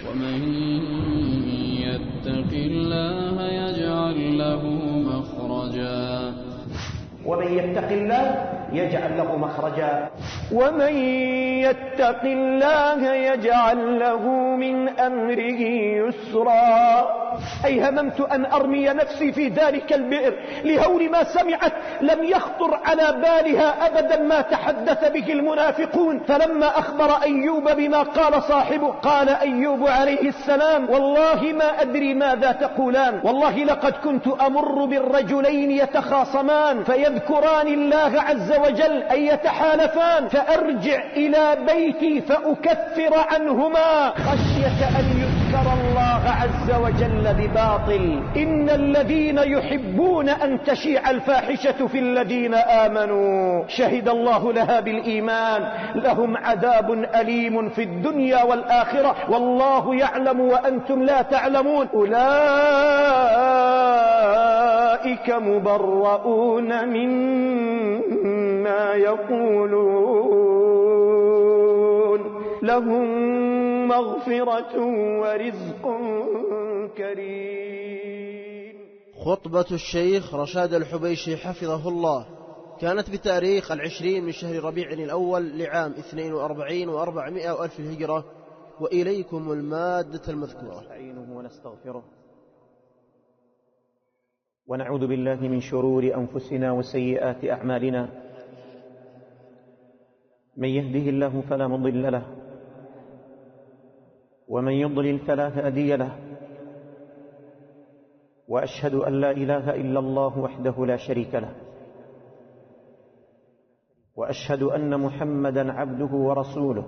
ومن يتق الله يجعل له مخرجا ومن يتق الله يجعل له مخرجا ومن يتق الله يجعل له من أمره يسرا. أي هممت أن أرمي نفسي في ذلك البئر لهول ما سمعت، لم يخطر على بالها أبدا ما تحدث به المنافقون. فلما أخبر أيوب بما قال صاحبه قال أيوب عليه السلام: والله ما أدري ماذا تقولان، والله لقد كنت أمر بالرجلين يتخاصمان فيذكران الله عز وجل أي يتحالفان، فأرجع إلى بيتي فأكفر عنهما خشية أن يذكر الله عز وجل بباطل. إن الذين يحبون أن تشيع الفاحشة في الذين آمنوا شهد الله لها بالإيمان لهم عذاب أليم في الدنيا والآخرة والله يعلم وأنتم لا تعلمون. أولئك مبرؤون مما يقولون لهم مغفرة ورزق كريم. خطبة الشيخ رشاد الحبيشي حفظه الله كانت بتاريخ 20 من شهر ربيع الأول لعام 42 و400 ألف الهجرة. وإليكم المادة المذكورة. نستعينه ونستغفره ونعوذ بالله من شرور أنفسنا وسيئات أعمالنا. من يهده الله فلا مضل له ومن يضلل فلا هادي له. وأشهد أن لا إله إلا الله وحده لا شريك له، وأشهد أن محمدا عبده ورسوله.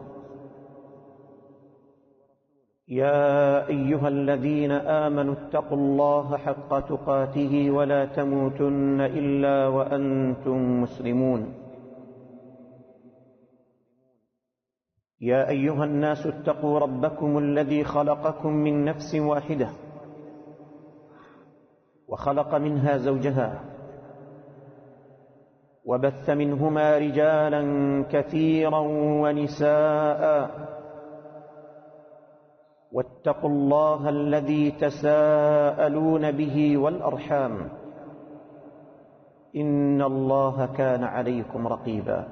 يا أيها الذين آمنوا اتقوا الله حق تقاته ولا تموتن إلا وأنتم مسلمون. يا أيها الناس اتقوا ربكم الذي خلقكم من نفس واحدة وخلق منها زوجها وبث منهما رجالا كثيرا ونساء. واتقوا الله الذي تساءلون به والأرحام إن الله كان عليكم رقيبا.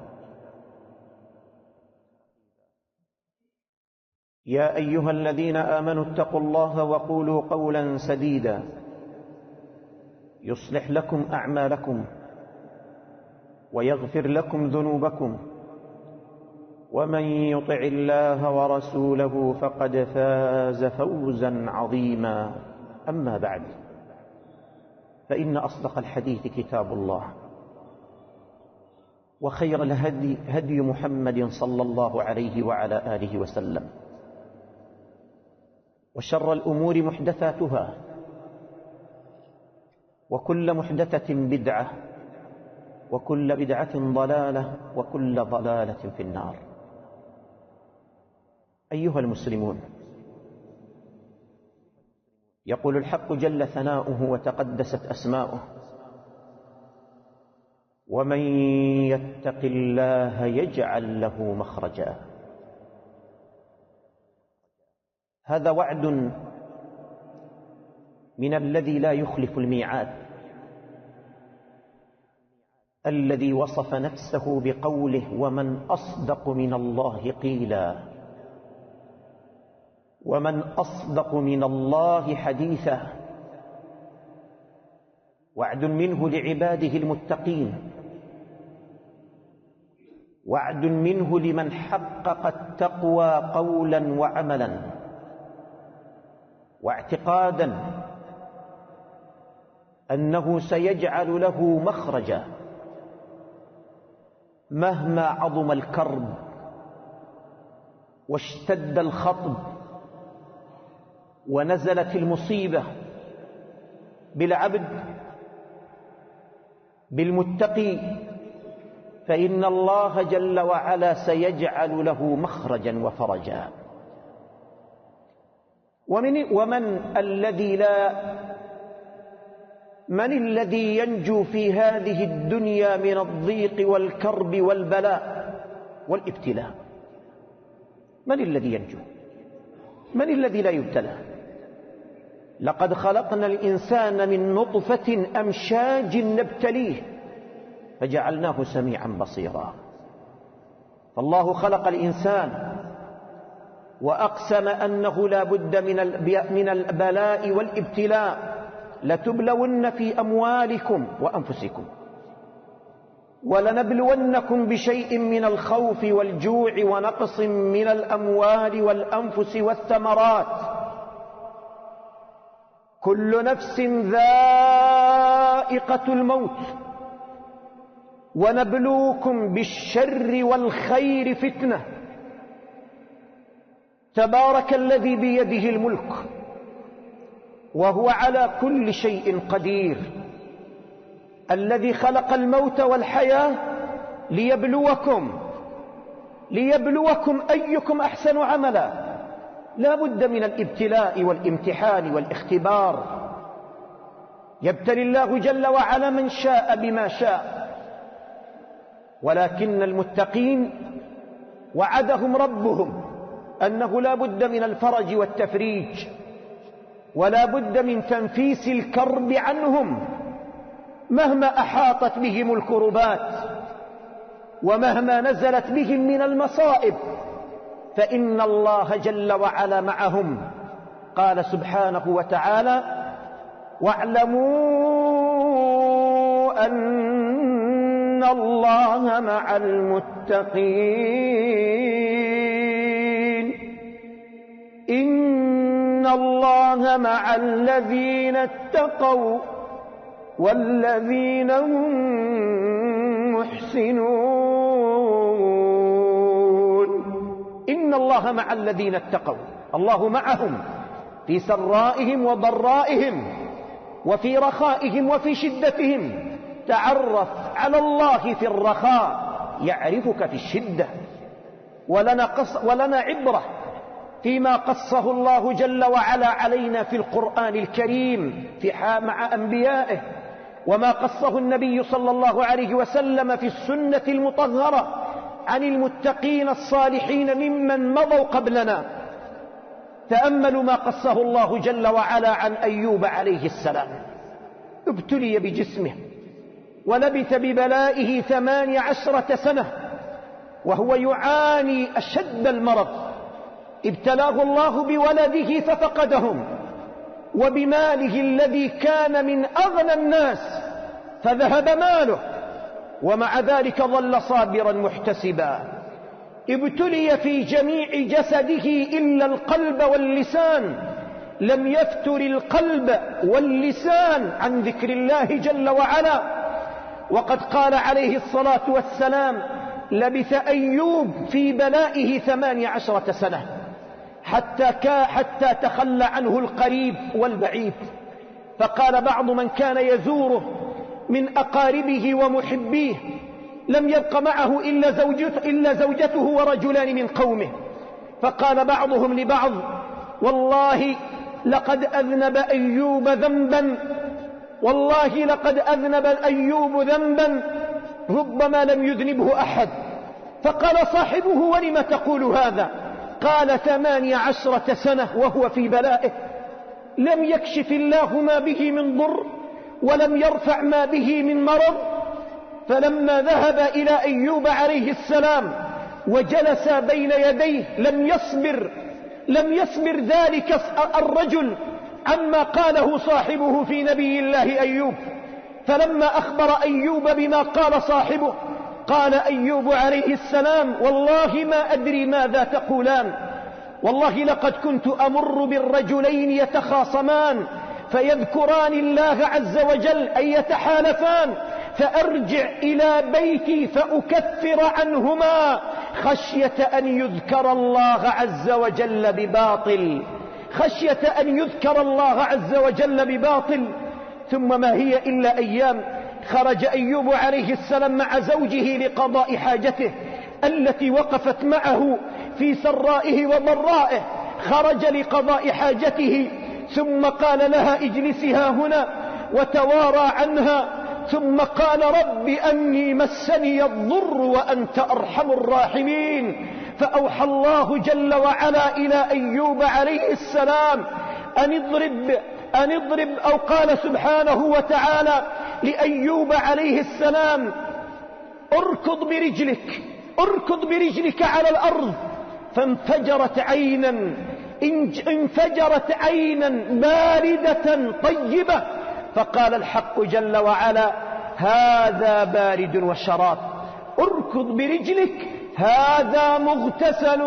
يا أيها الذين آمنوا اتقوا الله وقولوا قولا سديدا يصلح لكم أعمالكم ويغفر لكم ذنوبكم، ومن يطع الله ورسوله فقد فاز فوزا عظيما. أما بعد، فإن أصدق الحديث كتاب الله، وخير الهدي هدي محمد صلى الله عليه وعلى آله وسلم، وشر الأمور محدثاتها، وكل محدثة بدعة، وكل بدعة ضلالة، وكل ضلالة في النار. أيها المسلمون، يقول الحق جل ثناؤه وتقدست أسماؤه: ومن يتق الله يجعل له مخرجا. هذا وعد من الذي لا يخلف الميعاد، الذي وصف نفسه بقوله: ومن أصدق من الله قيلا، ومن أصدق من الله حديثا. وعد منه لعباده المتقين، وعد منه لمن حقق التقوى قولا وعملا واعتقادا أنه سيجعل له مخرجا مهما عظم الكرب واشتد الخطب ونزلت المصيبة بالعبد بالمتقي، فإن الله جل وعلا سيجعل له مخرجا وفرجا. من الذي ينجو في هذه الدنيا من الضيق والكرب والبلاء والابتلاء؟ من الذي ينجو؟ من الذي لا يبتلى؟ لقد خلقنا الإنسان من نطفة أمشاج نبتليه فجعلناه سميعا بصيرا. فالله خلق الإنسان وأقسم أنه لا بد من البلاء والابتلاء. لتبلون في أموالكم وأنفسكم ولنبلونكم بشيء من الخوف والجوع ونقص من الأموال والأنفس والثمرات. كل نفس ذائقة الموت ونبلوكم بالشر والخير فتنة. تبارك الذي بيده الملك وهو على كل شيء قدير، الذي خلق الموت والحياة ليبلوكم أيكم أحسن عملا. لا بد من الابتلاء والامتحان والاختبار. يبتلي الله جل وعلا من شاء بما شاء، ولكن المتقين وعدهم ربهم أنه لا بد من الفرج والتفريج، ولا بد من تنفيس الكرب عنهم مهما أحاطت بهم الكربات ومهما نزلت بهم من المصائب، فإن الله جل وعلا معهم. قال سبحانه وتعالى: واعلموا أن الله مع المتقين إن الله مع الذين اتقوا والذين هم محسنون. إن الله مع الذين اتقوا، الله معهم في سرائهم وضرائهم وفي رخائهم وفي شدتهم. تعرف على الله في الرخاء يعرفك في الشدة. ولنا عبرة فيما قصه الله جل وعلا علينا في القرآن الكريم مع أنبيائه، وما قصه النبي صلى الله عليه وسلم في السنة المطهرة عن المتقين الصالحين ممن مضوا قبلنا. تأملوا ما قصه الله جل وعلا عن أيوب عليه السلام. ابتلي بجسمه ولبث ببلائه 18 سنة وهو يعاني أشد المرض. ابتلاه الله بولده ففقدهم، وبماله الذي كان من أغنى الناس فذهب ماله، ومع ذلك ظل صابرا محتسبا. ابتلي في جميع جسده إلا القلب واللسان، لم يفتر القلب واللسان عن ذكر الله جل وعلا. وقد قال عليه الصلاة والسلام: لبث أيوب في بلائه 18 سنة حتى تخلى عنه القريب والبعيد. فقال بعض من كان يزوره من أقاربه ومحبيه: لم يبق معه إلا زوجته ورجلان من قومه. فقال بعضهم لبعض: والله لقد أذنب أيوب ذنبا، والله لقد أذنب أيوب ذنبا ربما لم يذنبه أحد. فقال صاحبه: ولم تقول هذا؟ قال: 18 سنة وهو في بلائه، لم يكشف الله ما به من ضر ولم يرفع ما به من مرض. فلما ذهب إلى أيوب عليه السلام وجلس بين يديه لم يصبر ذلك الرجل عما قاله صاحبه في نبي الله أيوب. فلما أخبر أيوب بما قال صاحبه قال أيوب عليه السلام: والله ما أدري ماذا تقولان، والله لقد كنت أمر بالرجلين يتخاصمان فيذكران الله عز وجل أن يتحالفان، فأرجع إلى بيتي فأكفر عنهما خشية أن يذكر الله عز وجل بباطل، خشية أن يذكر الله عز وجل بباطل. ثم ما هي إلا أيام خرج أيوب عليه السلام مع زوجه لقضاء حاجته التي وقفت معه في سرائه وضرائه. خرج لقضاء حاجته ثم قال لها: اجلسها هنا، وتوارى عنها، ثم قال: رب أني مسني الضر وأنت أرحم الراحمين. فأوحى الله جل وعلا إلى أيوب عليه السلام أن اضرب أو قال سبحانه وتعالى لأيوب عليه السلام اركض برجلك على الأرض، فانفجرت عينا باردة طيبة، فقال الحق جل وعلا هذا بارد وشراب، اركض برجلك هذا مغتسل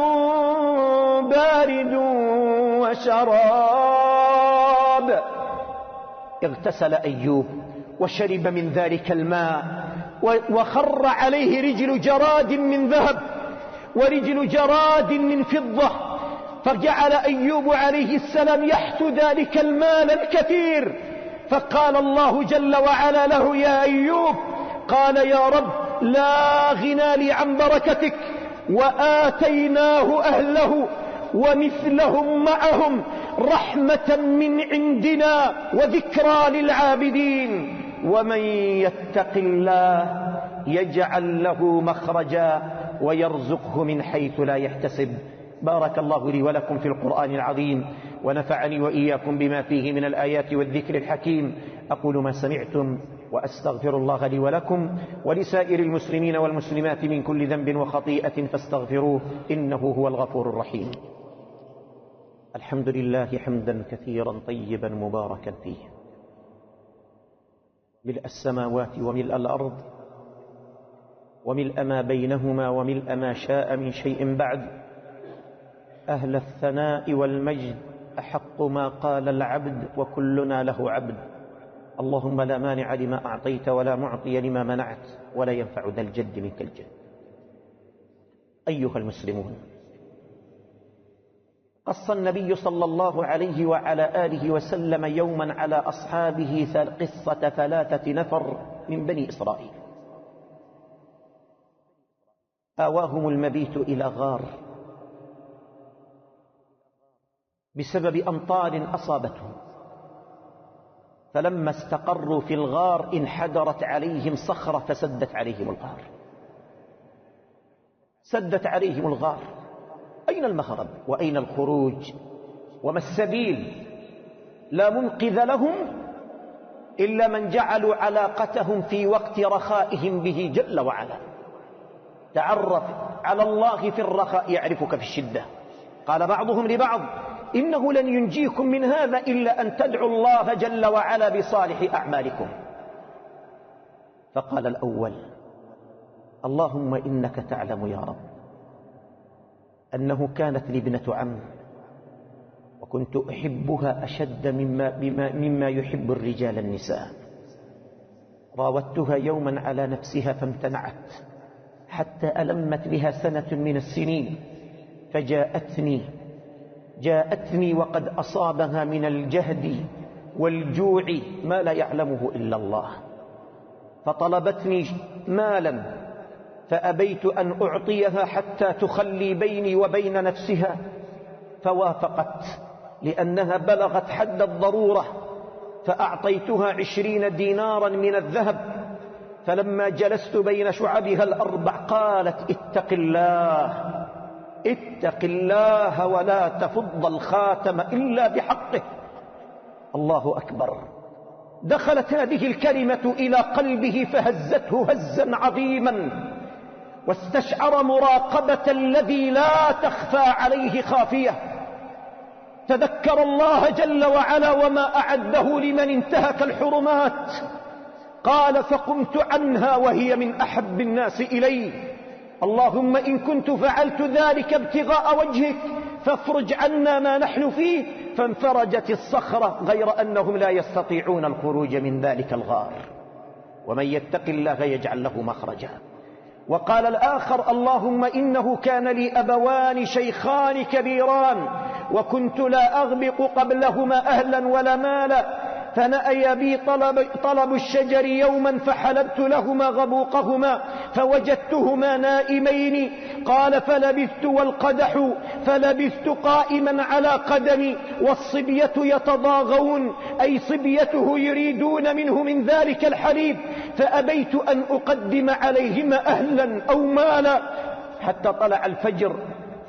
بارد وشراب. اغتسل أيوب وشرب من ذلك الماء، وخر عليه رجل جراد من ذهب ورجل جراد من فضة، فجعل أيوب عليه السلام يحث ذلك المال الكثير، فقال الله جل وعلا له يا أيوب، قال يا رب لا غنى لي عن بركتك، وآتيناه أهله ومثلهم معهم رحمة من عندنا وذكرى للعابدين، ومن يتق الله يجعل له مخرجا ويرزقه من حيث لا يحتسب. بارك الله لي ولكم في القرآن العظيم، ونفعني وإياكم بما فيه من الآيات والذكر الحكيم. أقول ما سمعتم وأستغفر الله لي ولكم ولسائر المسلمين والمسلمات من كل ذنب وخطيئة فاستغفروه إنه هو الغفور الرحيم. الحمد لله حمدا كثيرا طيبا مباركا فيه، ملء السماوات وملء الأرض وملء ما بينهما وملء ما شاء من شيء بعد. أهل الثناء والمجد أحق ما قال العبد وكلنا له عبد. اللهم لا مانع لما أعطيت ولا معطي لما منعت ولا ينفع ذا الجد منك الجد. أيها المسلمون، قص النبي صلى الله عليه وعلى آله وسلم يوما على أصحابه قصة 3 نفر من بني إسرائيل. آواهم المبيت إلى غار بسبب أمطار أصابتهم، فلما استقروا في الغار انحدرت عليهم صخرة فسدت عليهم الغار. سدت عليهم الغار. أين المهرب وأين الخروج وما السبيل؟ لا منقذ لهم إلا من جعلوا علاقتهم في وقت رخائهم به جل وعلا. تعرف على الله في الرخاء يعرفك في الشدة. قال بعضهم لبعض إنه لن ينجيكم من هذا إلا أن تدعوا الله جل وعلا بصالح أعمالكم. فقال الأول اللهم إنك تعلم يا رب أنه كانت لي ابنة عم وكنت أحبها أشد مما يحب الرجال النساء. راودتها يوما على نفسها فامتنعت حتى ألمت بها سنة من السنين، جاءتني وقد أصابها من الجهد والجوع ما لا يعلمه إلا الله، فطلبتني مالا فأبيت أن أعطيها حتى تخلي بيني وبين نفسها، فوافقت لأنها بلغت حد الضرورة، فأعطيتها 20 دينارا من الذهب. فلما جلست بين شعبها الأربع قالت اتق الله ولا تفض الخاتم إلا بحقه. الله أكبر. دخلت هذه الكلمة إلى قلبه فهزته هزا عظيما، واستشعر مراقبة الذي لا تخفى عليه خافية. تذكر الله جل وعلا وما أعده لمن انتهك الحرمات. قال فقمت عنها وهي من أحب الناس إلي. اللهم إن كنت فعلت ذلك ابتغاء وجهك فافرج عنا ما نحن فيه. فانفرجت الصخرة، غير أنهم لا يستطيعون الخروج من ذلك الغار. ومن يتق الله يجعل له مخرجا. وقال الآخر اللهم إنه كان لي أبوان شيخان كبيران وكنت لا أغبق قبلهما أهلا ولا مالا، فنأي بي طلب الشجر يوما فحلبت لهما غبوقهما فوجدتهما نائمين. قال فلبثت والقدح فلبثت قائما على قدمي والصبية يتضاغون، أي صبيته يريدون منه من ذلك الحليب، فأبيت أن أقدم عليهما أهلا أو مالا حتى طلع الفجر.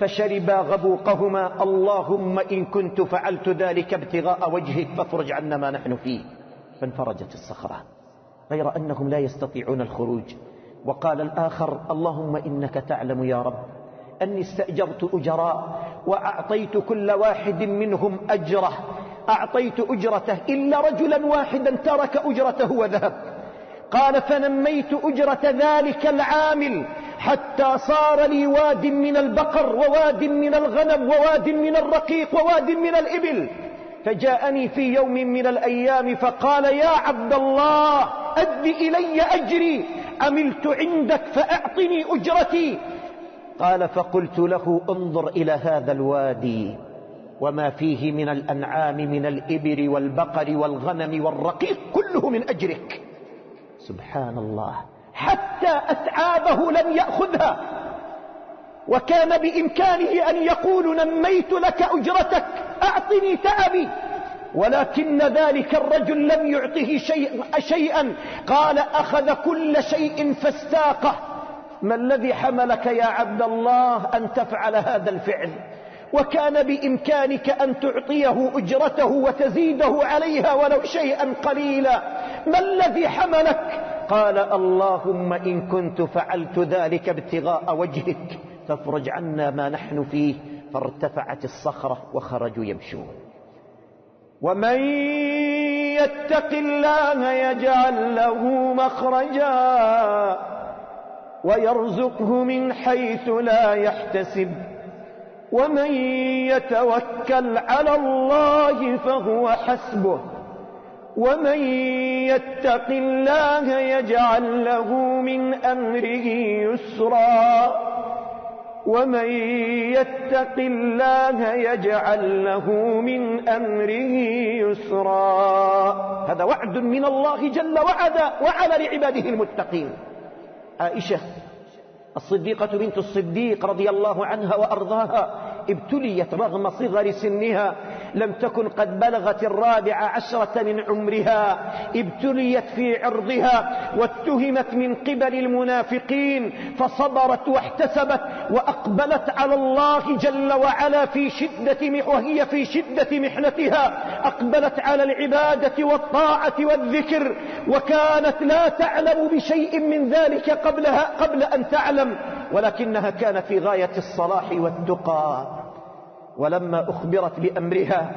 فشربا غبوقهما. اللهم إن كنت فعلت ذلك ابتغاء وجهك فافرج عنا ما نحن فيه. فانفرجت الصخرة، غير أنهم لا يستطيعون الخروج. وقال الآخر: اللهم إنك تعلم يا رب أني استأجرت أجراء وأعطيت كل واحد منهم أجره، أعطيت أجرته إلا رجلا واحدا ترك أجرته وذهب. قال: فنميت أجرة ذلك العامل حتى صار لي واد من البقر وواد من الغنم وواد من الرقيق وواد من الإبل. فجاءني في يوم من الأيام فقال: يا عبد الله أد إلي أجري، عملت عندك فأعطني أجرتي. قال: فقلت له: انظر إلى هذا الوادي وما فيه من الأنعام من الإبل والبقر والغنم والرقيق كله من أجرك. سبحان الله، حتى أتعابه لم يأخذها، وكان بإمكانه أن يقول: نميت لك أجرتك، أعطني تعبي، ولكن ذلك الرجل لم يعطه شيئا. قال: أخذ كل شيء فاستاقه. ما الذي حملك يا عبد الله أن تفعل هذا الفعل، وكان بإمكانك أن تعطيه أجرته وتزيده عليها ولو شيئا قليلا؟ ما الذي حملك؟ قال: اللهم إن كنت فعلت ذلك ابتغاء وجهك فافرج عنا ما نحن فيه. فارتفعت الصخرة وخرجوا يمشون. ومن يتق الله يجعل له مخرجا ويرزقه من حيث لا يحتسب ومن يتوكل على الله فهو حسبه ومن يتق الله يجعل له من أمره يسرا ومن يتق الله يجعل له من أمره يسرا. هذا وعد من الله جل وعلا لعباده المتقين. عائشة الصديقة بنت الصديق رضي الله عنها وأرضاها ابتليت رغم صغر سنها، لم تكن قد بلغت 14 من عمرها، ابتليت في عرضها واتهمت من قبل المنافقين، فصبرت واحتسبت وأقبلت على الله جل وعلا وهي في شدة محنتها، أقبلت على العبادة والطاعة والذكر، وكانت لا تعلم بشيء من ذلك قبل أن تعلم، ولكنها كانت في غاية الصلاح والتقى. ولما أخبرت بأمرها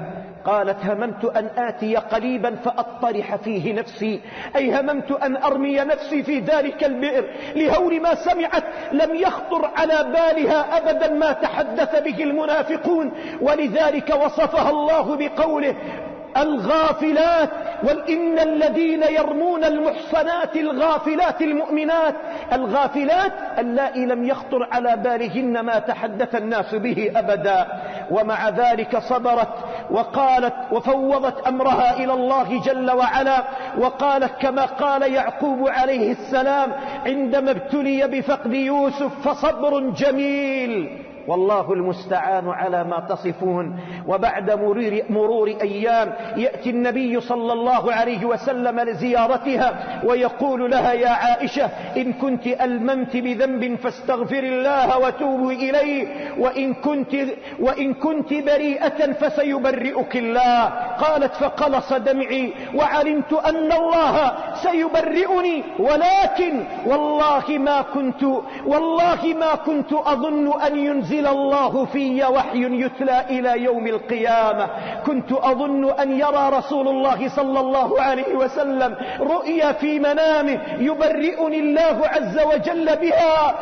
قالت: هممت أن آتي قليبا فأطرح فيه نفسي، أي هممت أن أرمي نفسي في ذلك البئر، لهول ما سمعت لم يخطر على بالها أبدا ما تحدث به المنافقون، ولذلك وصفها الله بقوله: الغافلات، وإن الذين يرمون المحصنات الغافلات المؤمنات، الغافلات اللائي لم يخطر على بالهن ما تحدث الناس به أبدا. ومع ذلك صبرت وقالت وفوضت أمرها إلى الله جل وعلا، وقالت كما قال يعقوب عليه السلام عندما ابتلي بفقد يوسف: فصبر جميل والله المستعان على ما تصفون. وبعد مرور أيام يأتي النبي صلى الله عليه وسلم لزيارتها ويقول لها: يا عائشة، إن كنت ألممت بذنب فاستغفر الله وتوبي إليه، وإن كنت بريئة فسيبرئك الله. قالت: فقلص دمعي وعلمت أن الله سيبرئني، ولكن والله ما كنت أظن أن ينزل الله في وحي يتلى إلى يوم القيامة. كنت أظن أن يرى رسول الله صلى الله عليه وسلم رؤيا في منامه يبرئني الله عز وجل بها،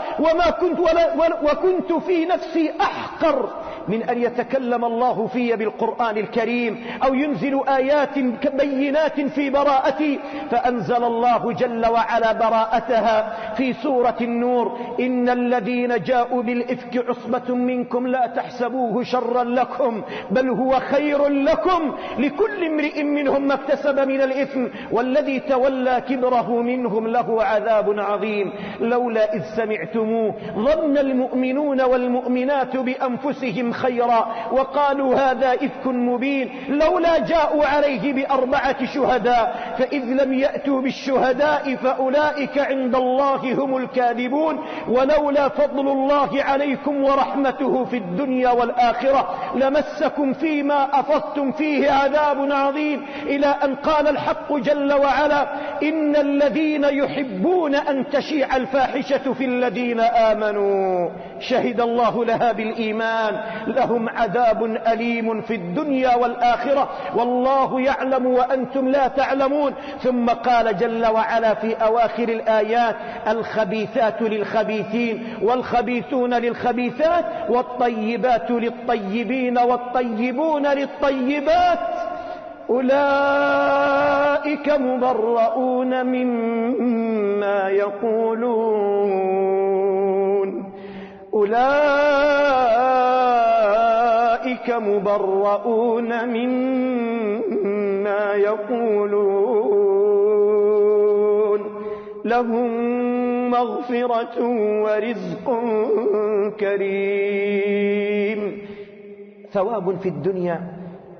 وكنت في نفسي أحقر من أن يتكلم الله في بالقرآن الكريم أو ينزل آيات بينات في براءتي. فأنزل الله جل وعلا براءتها في سورة النور: إن الذين جاءوا بالإفك عصبة منكم لا تحسبوه شرا لكم بل هو خير لكم، لكل امرئ منهم ما اكتسب من الإثم والذي تولى كبره منهم له عذاب عظيم. لولا إذ سمعتموه ظن المؤمنون والمؤمنات بأنفسهم بهم خيرا وقالوا هذا إفك مبين لولا جاءوا عليه ب4 شهداء فإذ لم يأتوا بالشهداء فأولئك عند الله هم الكاذبون ولولا فضل الله عليكم ورحمته في الدنيا والآخرة لمسكم فيما أفضتم فيه عذاب عظيم إلى أن قال الحق جل وعلا إن الذين يحبون أن تشيع الفاحشة في الذين آمنوا شهد الله لها بالإيمان لهم عذاب أليم في الدنيا والآخرة والله يعلم وأنتم لا تعلمون. ثم قال جل وعلا في أواخر الآيات الخبيثات للخبيثين والخبيثون للخبيثات والطيبات للطيبين والطيبون للطيبات أولئك مبرؤون مما يقولون أولئك مبرؤون مما يقولون لهم مغفرة ورزق كريم. ثواب في الدنيا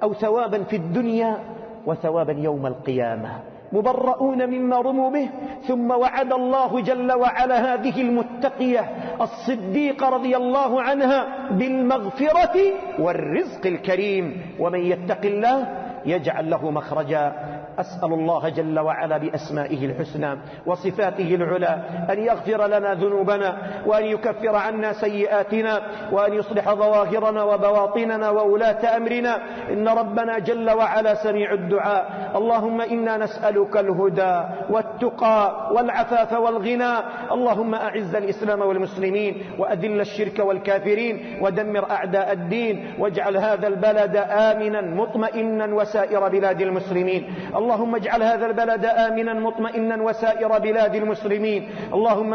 أو ثوابا في الدنيا وثوابا يوم القيامة. مبرؤون مما رموا به. ثم وعد الله جل وعلا هذه المتقية الصديقة رضي الله عنها بالمغفرة والرزق الكريم. ومن يتق الله يجعل له مخرجا. أسأل الله جل وعلا بأسمائه الحسنى وصفاته العلى أن يغفر لنا ذنوبنا وأن يكفر عنا سيئاتنا وأن يصلح ظواهرنا وبواطننا وولاة أمرنا. إن ربنا جل وعلا سميع الدعاء. اللهم إنا نسألك الهدى والتقى والعفاف والغنى. اللهم أعز الإسلام والمسلمين وأذل الشرك والكافرين ودمر أعداء الدين واجعل هذا البلد آمنا مطمئنا وسائر بلاد المسلمين. اللهم اجعل هذا البلد آمنا مطمئنا وسائر بلاد المسلمين. اللهم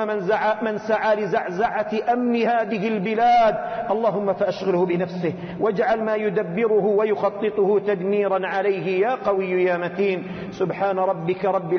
من سعى لزعزعة أمن هذه البلاد اللهم فأشغله بنفسه واجعل ما يدبره ويخططه تدميرا عليه يا قوي يا متين. سبحان ربك رب